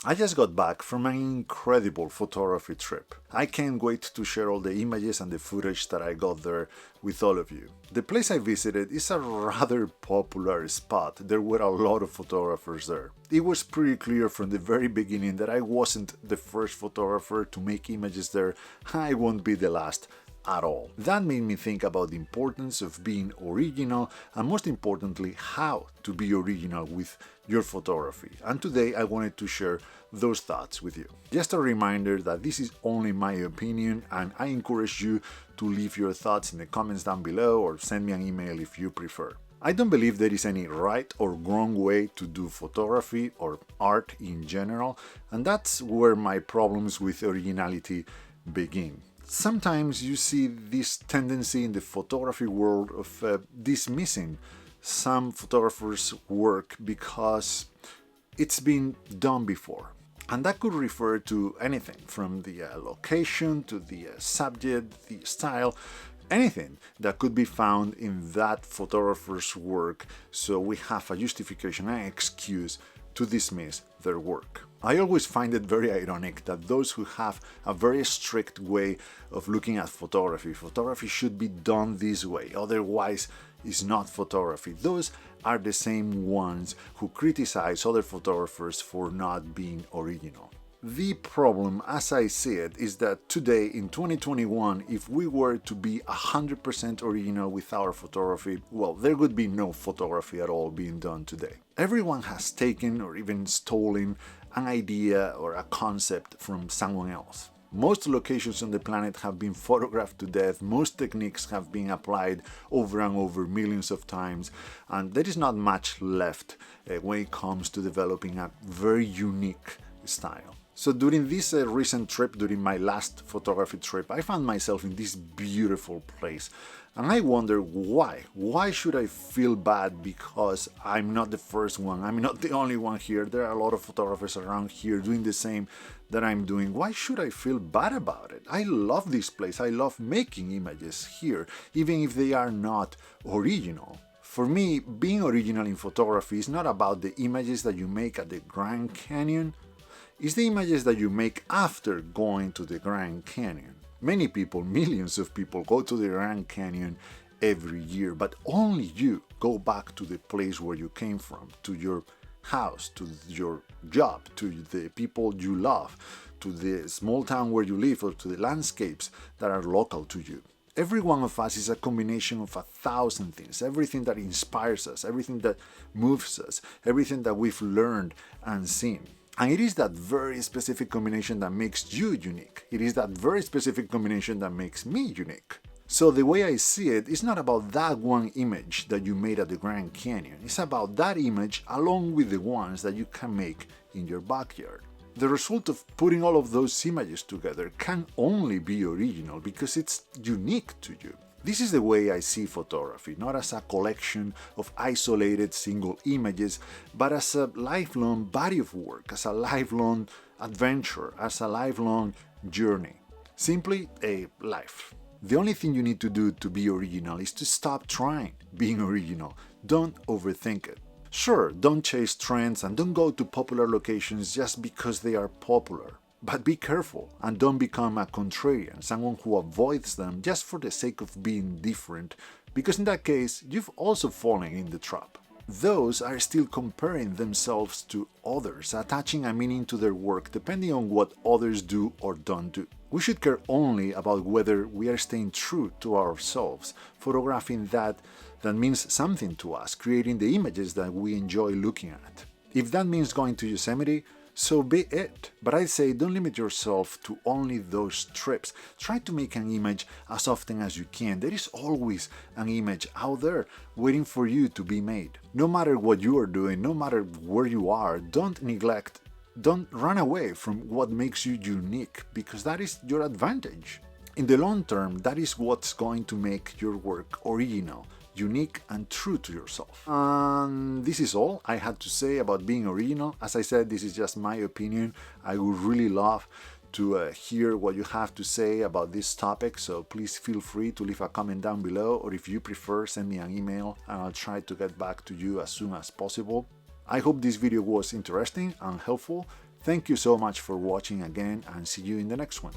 I just got back from an incredible photography trip. I can't wait to share all the images and the footage that I got there with all of you. The place I visited is a rather popular spot. There were a lot of photographers there. It was pretty clear from the very beginning that I wasn't the first photographer to make images there. I won't be the last at all. That made me think about the importance of being original and, most importantly, how to be original with your photography. And today I wanted to share those thoughts with you. Just a reminder that this is only my opinion, and I encourage you to leave your thoughts in the comments down below or send me an email if you prefer. I don't believe there is any right or wrong way to do photography or art in general, and that's where my problems with originality begin. Sometimes you see this tendency in the photography world of dismissing some photographers' work because it's been done before. And that could refer to anything from the location to the subject, the style, anything that could be found in that photographer's work, so we have a justification, an excuse to dismiss their work. I always find it very ironic that those who have a very strict way of looking at photography should be done this way, otherwise it's not photography. Those are the same ones who criticize other photographers for not being original. The problem, as I see it, is that today in 2021, if we were to be 100% original with our photography, well, there would be no photography at all being done today. Everyone has taken or even stolen an idea or a concept from someone else. Most locations on the planet have been photographed to death, most techniques have been applied over and over millions of times, and there is not much left when it comes to developing a very unique style. So during this recent trip, during my last photography trip, I found myself in this beautiful place. And I wonder why. Why should I feel bad because I'm not the first one? I'm not the only one here. There are a lot of photographers around here doing the same that I'm doing. Why should I feel bad about it? I love this place. I love making images here, even if they are not original. For me, being original in photography is not about the images that you make at the Grand Canyon. It's the images that you make after going to the Grand Canyon. Many people, millions of people, go to the Grand Canyon every year, but only you go back to the place where you came from, to your house, to your job, to the people you love, to the small town where you live, or to the landscapes that are local to you. Every one of us is a combination of 1,000 things, everything that inspires us, everything that moves us, everything that we've learned and seen. And it is that very specific combination that makes you unique. It is that very specific combination that makes me unique. So the way I see it, it's not about that one image that you made at the Grand Canyon. It's about that image along with the ones that you can make in your backyard. The result of putting all of those images together can only be original because it's unique to you. This is the way I see photography, not as a collection of isolated single images, but as a lifelong body of work, as a lifelong adventure, as a lifelong journey. Simply a life. The only thing you need to do to be original is to stop trying being original. Don't overthink it. Sure, don't chase trends and don't go to popular locations just because they are popular. But be careful and don't become a contrarian, someone who avoids them just for the sake of being different, because in that case, you've also fallen in the trap. Those are still comparing themselves to others, attaching a meaning to their work depending on what others do or don't do. We should care only about whether we are staying true to ourselves, photographing that means something to us, creating the images that we enjoy looking at. If that means going to Yosemite, so be it. But I say don't limit yourself to only those trips. Try to make an image as often as you can. There is always an image out there waiting for you to be made. No matter what you are doing, no matter where you are, don't run away from what makes you unique, because that is your advantage. In the long term, that is what's going to make your work original, unique and true to yourself. And this is all I had to say about being original. As I said, this is just my opinion. I would really love to hear what you have to say about this topic, so please feel free to leave a comment down below, or if you prefer, send me an email and I'll try to get back to you as soon as possible. I hope this video was interesting and helpful. Thank you so much for watching again, and see you in the next one.